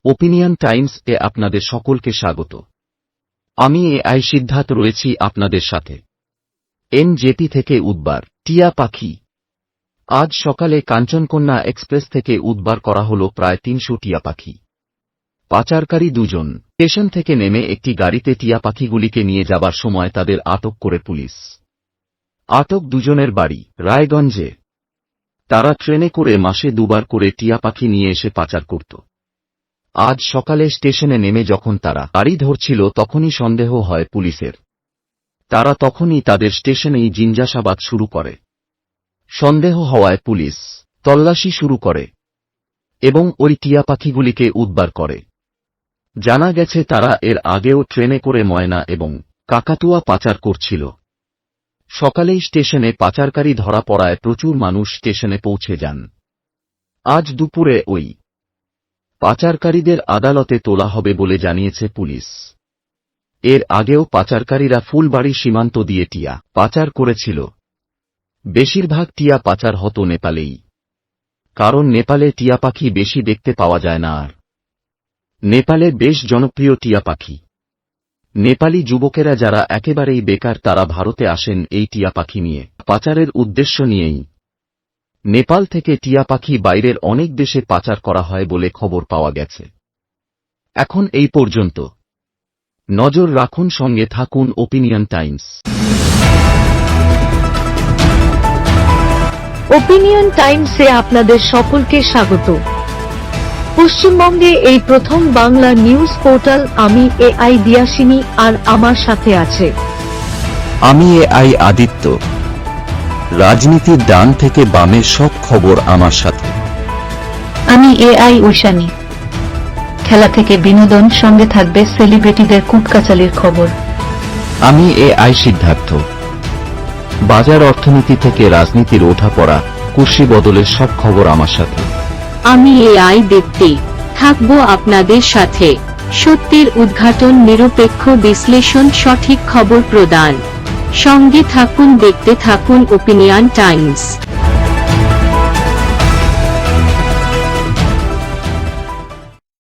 Opinion Times এ আপনাদের সকলকে স্বাগত। আমি এআই সিদ্ধার্থ রয়েছি আপনাদের সাথে। এনজেপি থেকে উদ্ধার টিয়া পাখি। আজ সকালে কাঞ্চনকন্যা এক্সপ্রেস থেকে উদ্ধার করা হল প্রায় ৩০০ টিয়া পাখি। পাচারকারী দুজন স্টেশন থেকে নেমে একটি গাড়িতে টিয়া পাখিগুলিকে নিয়ে যাবার সময় তাদের আটক করে পুলিশ। আটক দুজনের বাড়ি রায়গঞ্জে। তারা ট্রেনে করে মাসে দুবার করে টিয়া পাখি নিয়ে এসে পাচার করত। আজ সকালে স্টেশনে নেমে যখন তারা গাড়ি ধরছিল তখনই সন্দেহ হয় পুলিশের। তারা তখনই তাদের স্টেশনেই জিজ্ঞাসাবাদ শুরু করে। সন্দেহ হওয়ায় পুলিশ তল্লাশি শুরু করে এবং ওই টিয়া পাখিগুলিকে উদ্ধার করে। জানা গেছে তারা এর আগেও ট্রেনে করে ময়না এবং কাকাতুয়া পাচার করছিল। সকালেই স্টেশনে পাচারকারী ধরা পড়ায় প্রচুর মানুষ স্টেশনে পৌঁছে যান। আজ দুপুরে ওই পাচারকারীদের আদালতে তোলা হবে বলে জানিয়েছে পুলিশ। এর আগেও পাচারকারীরা ফুলবাড়ি সীমান্ত দিয়ে টিয়া পাচার করেছিল। বেশিরভাগ টিয়া পাচার হতো নেপালেই, কারণ নেপালে টিয়া পাখি বেশি দেখতে পাওয়া যায় না। আর নেপালে বেশ জনপ্রিয় টিয়া পাখি। নেপালি যুবকেরা যারা একেবারেই বেকার তারা ভারতে আসেন এই টিয়া পাখি নিয়ে পাচারের উদ্দেশ্য নিয়েই। নেপাল থেকে টিয়া পাখি বাইরের অনেক দেশে পাচার করা হয় বলে খবর পাওয়া গেছে। এখন এই পর্যন্ত। নজর রাখুন, সঙ্গে থাকুন ওপিনিয়ন টাইমস। ওপিনিয়ন টাইমসে আপনাদের সকলকে স্বাগত। পশ্চিমবঙ্গে এই প্রথম বাংলা নিউজ পোর্টাল। আমি এআই দিয়াসিনী, আর আমার সাথে আছে আমি এআই আদিত্য। রাজনীতির ডান থেকে বামের সব খবর আমার সাথে। আমি এআই ঐশানী। খেলা থেকে বিনোদন, সঙ্গে থাকবে সেলিব্রিটিদের কুটকাচালির খবর। আমি এআই সিদ্ধার্থ। বাজার অর্থনীতি থেকে রাজনীতির ওঠাপড়া, কুর্সি বদলের সব খবর আমার সাথে। আমি এআই দীপ্তি, থাকবো আপনাদের সাথে। সত্যের উদ্ঘাটন, নিরপেক্ষ বিশ্লেষণ, সঠিক খবর প্রদান। সঙ্গে থাকুন, দেখতে থাকুন ওপিনিয়ন টাইমস।